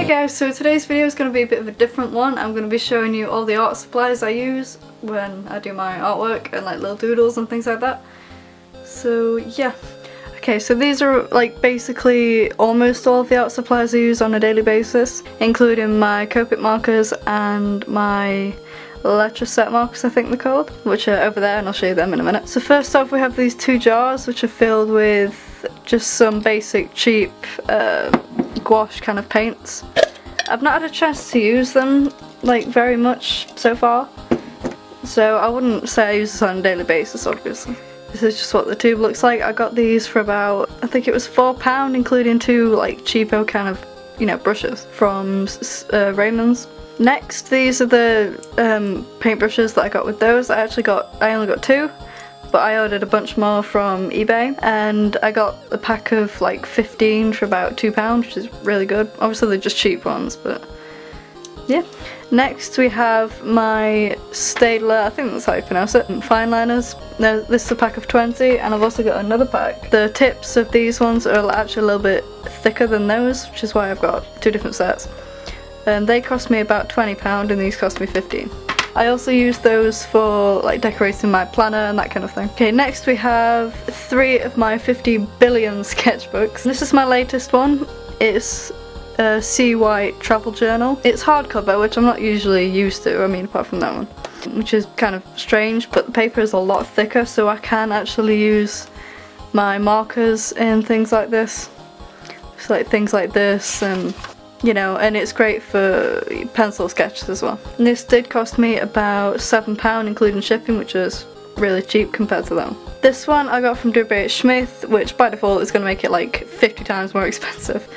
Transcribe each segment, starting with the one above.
Hey guys, so today's video is going to be a bit of a different one. I'm going to be showing you all the art supplies I use when I do my artwork and like little doodles and things like that. So yeah. Okay, so these are like basically almost all of the art supplies I use on a daily basis, including my Copic markers and my Letraset markers, I think they're called, which are over there, and I'll show you them in a minute. So first off, we have these two jars which are filled with just some basic cheap gouache kind of paints. I've not had a chance to use them like very much so far, so I wouldn't say I use this on a daily basis obviously. This is just what the tube looks like. I got these for about, I think it was £4, including two like cheapo kind of, you know, brushes from Raymond's. Next, these are the paint brushes that I got with those. I only got two, but I ordered a bunch more from eBay, and I got a pack of like 15 for about £2, which is really good. Obviously they're just cheap ones, but yeah. Next we have my Staedtler, I think that's how you pronounce it, fine liners. Now, this is a pack of 20, and I've also got another pack. The tips of these ones are actually a little bit thicker than those, which is why I've got two different sets. They cost me about £20 and these cost me 15. I also use those for like decorating my planner and that kind of thing. Okay, next we have 3 of my 50 billion sketchbooks. This is my latest one. It's a Sea White travel journal. It's hardcover, which I'm not usually used to, I mean apart from that one, which is kind of strange, but the paper is a lot thicker, so I can actually use my markers in things like this. So like things like this, and you know, and it's great for pencil sketches as well. And this did cost me about £7 including shipping, which was really cheap compared to that one. This one I got from Smith, which by default is going to make it like 50 times more expensive.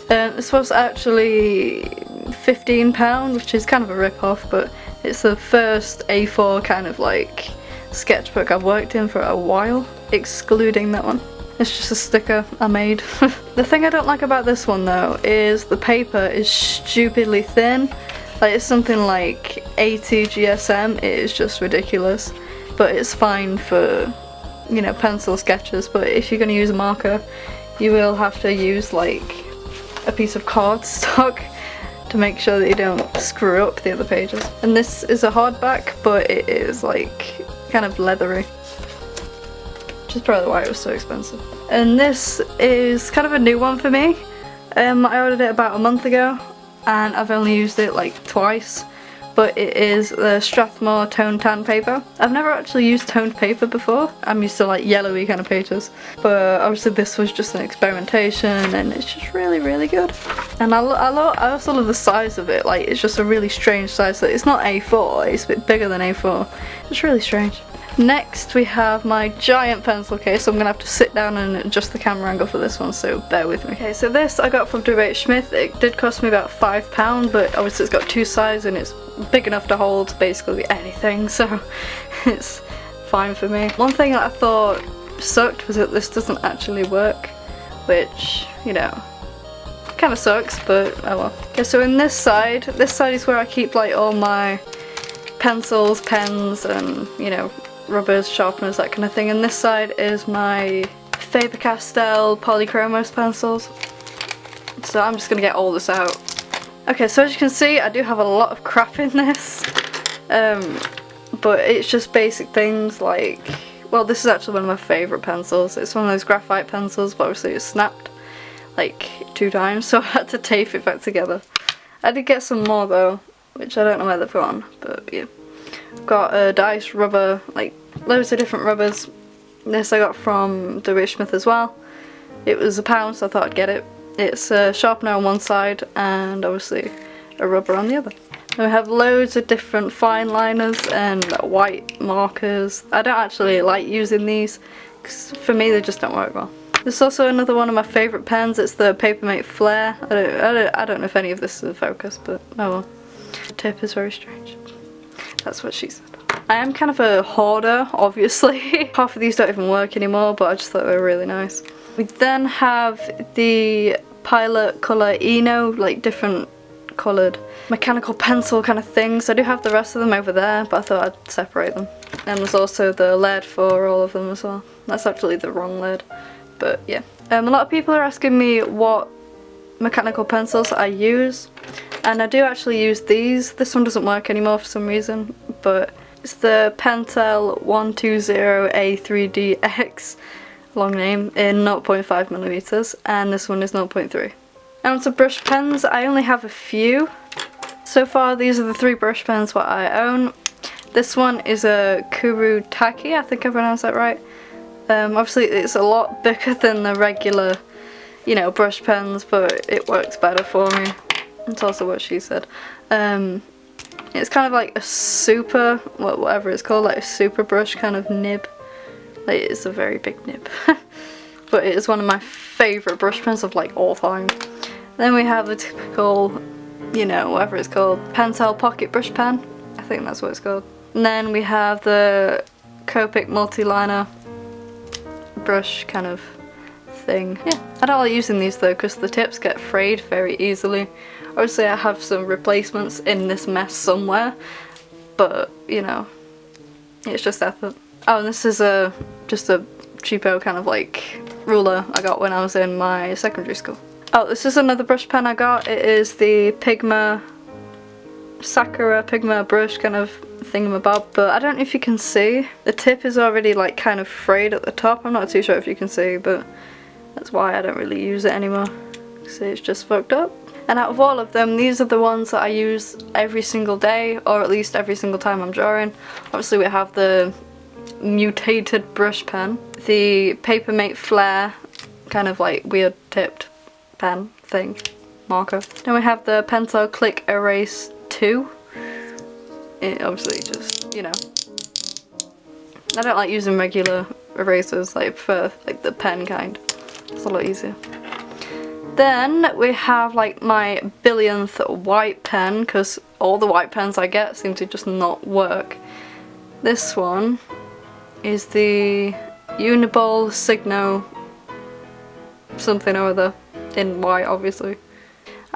This was actually £15, which is kind of a rip-off, but it's the first A4 kind of like sketchbook I've worked in for a while, excluding that one. It's just a sticker I made. The thing I don't like about this one though is the paper is stupidly thin. Like it's something like 80 GSM, it is just ridiculous. But it's fine for, you know, pencil sketches, but if you're going to use a marker, you will have to use like a piece of cardstock to make sure that you don't screw up the other pages. And this is a hardback, but it is like kind of leathery, which is probably why it was so expensive. And this is kind of a new one for me. I ordered it about a month ago and I've only used it like twice, but it is the Strathmore toned tan paper. I've never actually used toned paper before. I'm used to like yellowy kind of pages, but obviously this was just an experimentation and it's just really good. And I also love the size of it. Like it's just a really strange size. It's not A4, it's a bit bigger than A4. It's really strange. Next we have my giant pencil case, so I'm going to have to sit down and adjust the camera angle for this one, so bear with me. Okay, so this I got from Smith. It did cost me about £5, but obviously it's got two sides and it's big enough to hold basically anything, so it's fine for me. One thing that I thought sucked was that this doesn't actually work, which, you know, kind of sucks, but oh well. Okay, so in this side is where I keep like all my pencils, pens, and, you know, rubbers, sharpeners, that kind of thing. And this side is my Faber-Castell Polychromos pencils. So I'm just gonna get all this out. Okay, so as you can see, I do have a lot of crap in this, but it's just basic things like, well, this is actually one of my favourite pencils. It's one of those graphite pencils, but obviously it's snapped like 2 times, so I had to tape it back together. I did get some more though, which I don't know where they've gone, but yeah. Got a dice rubber, like loads of different rubbers. This I got from Smith as well. It was £1, so I thought I'd get it. It's a sharpener on one side and obviously a rubber on the other. And we have loads of different fine liners and white markers. I don't actually like using these because for me they just don't work well. There's also another one of my favourite pens. It's the Papermate Flare. I don't know if any of this is a focus, but oh well. The tip is very strange. That's what she said. I am kind of a hoarder, obviously. Half of these don't even work anymore, but I just thought they were really nice. We then have the Pilot Colour Eno, like different coloured mechanical pencil kind of things. I do have the rest of them over there, but I thought I'd separate them. And there's also the lead for all of them as well. That's actually the wrong lead, but yeah. A lot of people are asking me what mechanical pencils I use, and I do actually use these. This one doesn't work anymore for some reason, but it's the Pentel 120A3DX, long name, in 0.5mm, and this one is 0.3. Now onto brush pens. I only have a few. So far these are the 3 brush pens what I own. This one is a Kuru Taki, I think I pronounced that right. Obviously it's a lot bigger than the regular, you know, brush pens, but it works better for me. That's also what she said. It's kind of like a super, whatever it's called, like a super brush kind of nib. Like, it's a very big nib. But it is one of my favourite brush pens of like all time. Then we have the typical, you know, whatever it's called, Pentel pocket brush pen. I think that's what it's called. And then we have the Copic multi-liner brush kind of thing. Yeah, I don't like using these though because the tips get frayed very easily. Obviously I have some replacements in this mess somewhere, but you know, it's just effort. Oh, and this is just a cheapo kind of like ruler I got when I was in my secondary school. Oh, this is another brush pen I got. It is the Sakura Pigma brush kind of thingamabob, but I don't know if you can see. The tip is already like kind of frayed at the top. I'm not too sure if you can see, but that's why I don't really use it anymore. See, it's just fucked up. And out of all of them, these are the ones that I use every single day, or at least every single time I'm drawing. Obviously we have the mutated brush pen, the Papermate Flare kind of like weird tipped pen thing, marker. Then we have the Pentel Click Erase 2. It obviously just, you know, I don't like using regular erasers, like for like the pen kind. It's a lot easier. Then we have like my billionth white pen, because all the white pens I get seem to just not work. This one is the Uniball Signo something or other, in white obviously.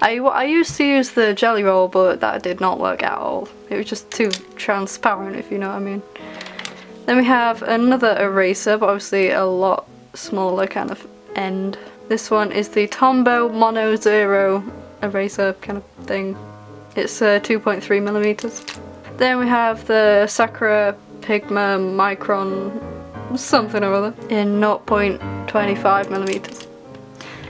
I used to use the Jelly Roll, but that did not work at all. It was just too transparent, if you know what I mean. Then we have another eraser, but obviously a lot smaller kind of end. This one is the Tombow Mono Zero eraser kind of thing. It's 2.3mm. Then we have the Sakura Pigma Micron something or other in 0.25mm.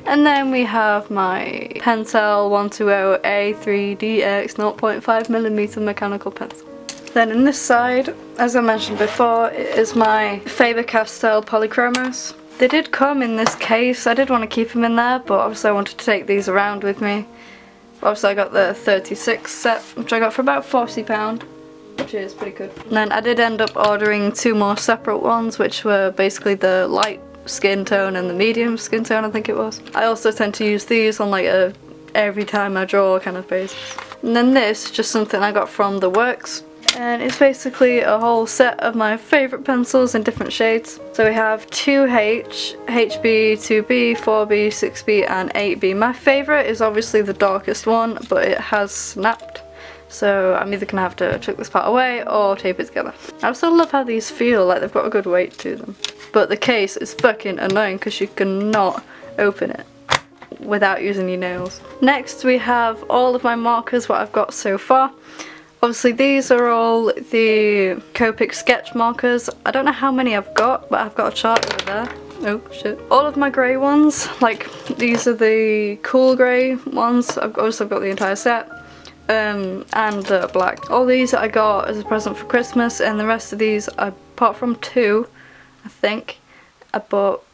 And then we have my Pentel 120A3DX 0.5mm mechanical pencil. Then in this side, as I mentioned before, it is my Faber-Castell Polychromos. They did come in this case. I did want to keep them in there, but obviously I wanted to take these around with me. Obviously I got the 36 set, which I got for about £40, which is pretty good. And then I did end up ordering 2 more separate ones, which were basically the light skin tone and the medium skin tone, I think it was. I also tend to use these on like a every time I draw kind of basis. And then this is just something I got from The Works, and it's basically a whole set of my favourite pencils in different shades. So we have 2H, HB, 2B, 4B, 6B and 8B. My favourite is obviously the darkest one, but it has snapped. So I'm either gonna have to chuck this part away or tape it together. I also love how these feel, like they've got a good weight to them. But the case is fucking annoying because you cannot open it without using your nails. Next we have all of my markers, what I've got so far. Obviously these are all the Copic sketch markers. I don't know how many I've got, but I've got a chart over there. Oh shit. All of my grey ones, like these are the cool grey ones. I've also got the entire set. And black. All these I got as a present for Christmas, and the rest of these, apart from 2, I think, I bought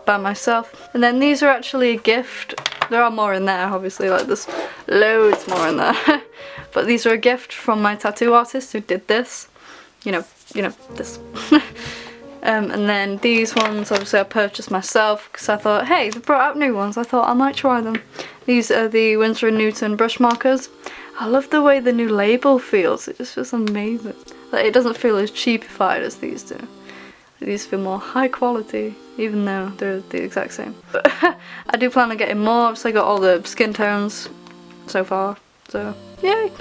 by myself. And then these are actually a gift. There are more in there, obviously, like there's loads more in there. But these are a gift from my tattoo artist who did this. You know this. And then these ones, obviously I purchased myself because I thought, hey, they brought out new ones. I thought I might try them. These are the Winsor & Newton brush markers. I love the way the new label feels. It just feels amazing. Like, it doesn't feel as cheapified as these do. These feel more high quality, even though they're the exact same. But I do plan on getting more. Obviously I got all the skin tones so far. So, yay!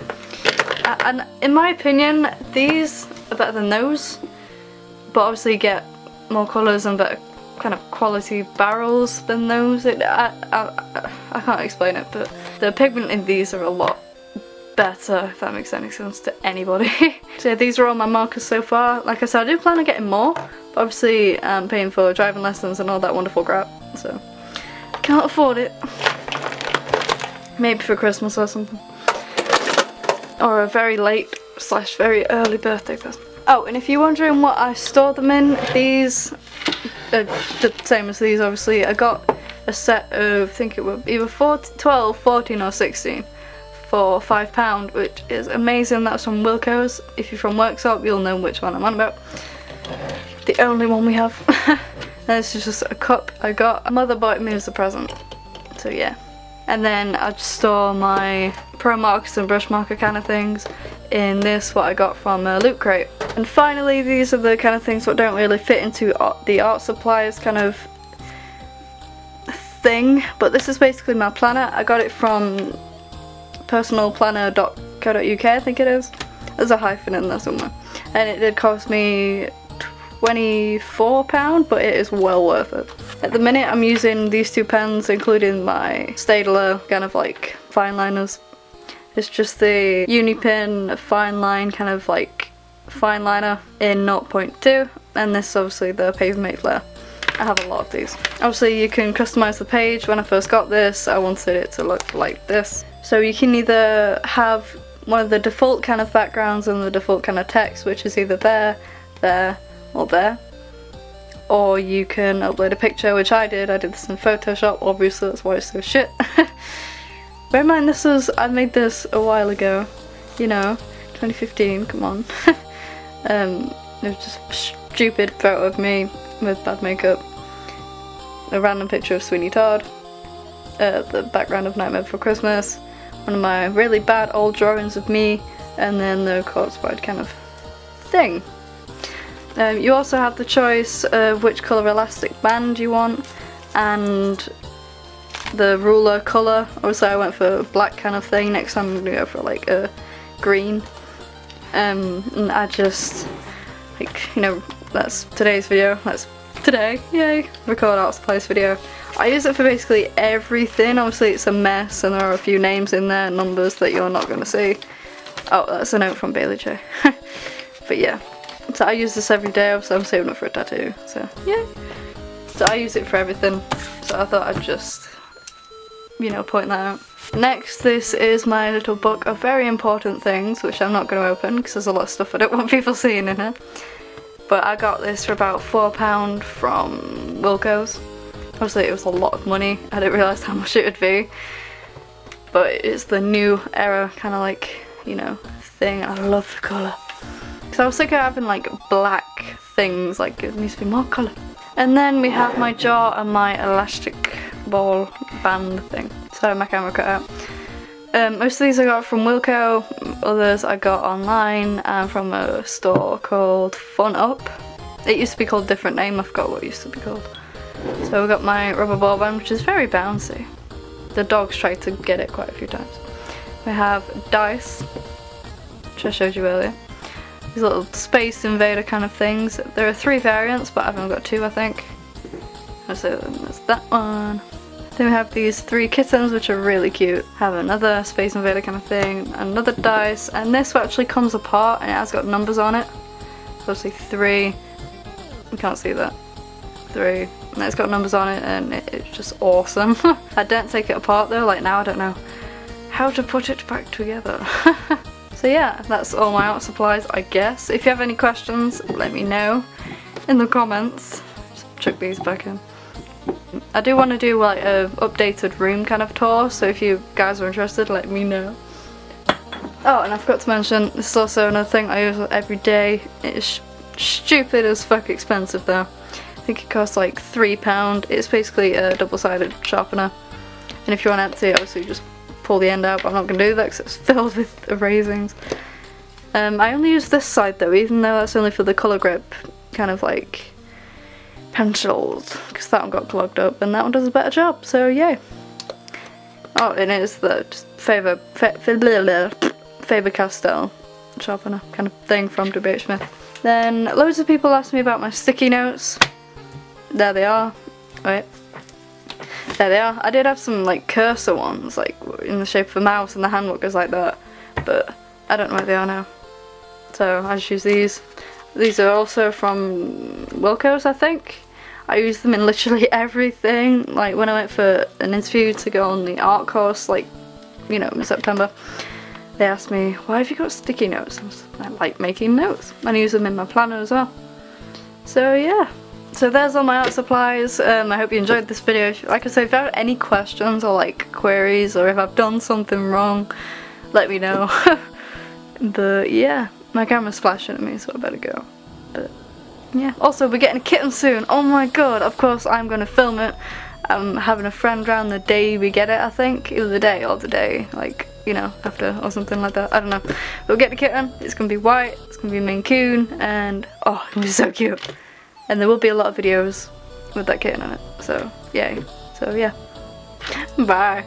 And in my opinion, these are better than those. But obviously you get more colours and better kind of quality barrels than those. I can't explain it, but the pigment in these are a lot better, if that makes any sense to anybody. So yeah, these are all my markers so far. Like I said, I do plan on getting more, but obviously I'm paying for driving lessons and all that wonderful crap, so I can't afford it. Maybe for Christmas or something. Or a very late / very early birthday present. Oh, and if you're wondering what I store them in, these are the same as these obviously. I got a set of, I think it was either 12, 14 or 16 for £5, which is amazing. That's from Wilko's. If you're from Worksop, you'll know which one I'm on about. The only one we have. This is just a cup I got. Mother bought me as a present. So yeah. And then I just store my pro markers and brush marker kind of things in this, what I got from Loot Crate. And finally, these are the kind of things that don't really fit into the art supplies kind of thing, but this is basically my planner. I got it from personalplanner.co.uk, I think it is. There's a hyphen in there somewhere. And it did cost me £24, but it is well worth it. At the minute I'm using these two pens, including my Staedtler kind of like fine liners. It's just the Unipin fine line kind of like fine liner in 0.2, and this is obviously the Papermate Flare. I have a lot of these. Obviously you can customise the page. When I first got this, I wanted it to look like this. So you can either have one of the default kind of backgrounds and the default kind of text, which is either there, there, or there. Or you can upload a picture, which I did. I did this in Photoshop, obviously that's why it's so shit. Bear in mind I made this a while ago, you know, 2015, come on. It was just a stupid photo of me with bad makeup. A random picture of Sweeney Todd. The background of Nightmare Before Christmas. One of my really bad old drawings of me. And then the corpse bride kind of thing. You also have the choice of which colour elastic band you want. And the ruler colour. Obviously I went for a black kind of thing. Next time I'm going to go for like a green. And I just, like, you know, that's today's video. That's today, yay, record art supplies video. I use it for basically everything. Obviously it's a mess and there are a few names in there, numbers that you're not going to see. Oh, that's a note from Bailey J. But yeah, so I use this every day. Obviously I'm saving it for a tattoo, so yeah. So I use it for everything, so I thought I'd just, you know, point that out. Next, this is my little book of very important things, which I'm not going to open because there's a lot of stuff I don't want people seeing in it. But I got this for about £4 from Wilko's. Obviously it was a lot of money, I didn't realise how much it would be. But it's the new era kind of like, you know, thing. I love the colour. Because I was sick of having like black things, like it needs to be more colour. And then we have my jar and my elastic ball band thing. Sorry, my camera cut out. Most of these I got from Wilko, others I got online and from a store called Fun Up. It used to be called a different name, I forgot what it used to be called. So we got my rubber ball band, which is very bouncy. The dogs tried to get it quite a few times. We have dice, which I showed you earlier. These little Space Invader kind of things. There are 3 variants, but I've only got 2, I think. So there's that one. Then we have these 3 kittens, which are really cute. Have another Space Invader kind of thing, another dice, and this actually comes apart and it has got numbers on it. So obviously 3, you can't see that, 3, and it's got numbers on it and it's just awesome. I don't take it apart though, like now I don't know how to put it back together. So yeah, that's all my art supplies, I guess. If you have any questions, let me know in the comments. Just chuck these back in. I do want to do like a updated room kind of tour, so if you guys are interested, let me know. Oh, and I forgot to mention, this is also another thing I use every day. It's stupid as fuck expensive though. I think it costs like £3. It's basically a double-sided sharpener. And if you want empty, obviously just pull the end out, but I'm not going to do that because it's filled with erasings. I only use this side though, even though that's only for the colour grip kind of like pencils, because that one got clogged up and that one does a better job, so yay. Oh, and it is the Faber-Castell sharpener kind of thing from WH Smith. Then loads of people asked me about my sticky notes. there they are. Wait. There they are. I did have some like cursor ones, like in the shape of a mouse, and the handle goes like that, but I don't know where they are now. So I just use these. These are also from Wilko's, I think. I use them in literally everything. Like when I went for an interview to go on the art course, like, you know, in September, they asked me, why have you got sticky notes? I like making notes, and I use them in my planner as well. So yeah. So there's all my art supplies. I hope you enjoyed this video. Like I said, if you have any questions or like queries, or if I've done something wrong, let me know. But yeah, my camera's flashing at me, so I better go. But yeah, also we're getting a kitten soon. Oh my god, of course I'm gonna film it. I'm having a friend round the day we get it, I think. Either the day or the day, like, you know, after or something like that. I don't know. We'll get the kitten. It's gonna be white, it's gonna be a Maine Coon, and oh, it's gonna be so cute. And there will be a lot of videos with that kitten in it, so yay. So yeah, bye.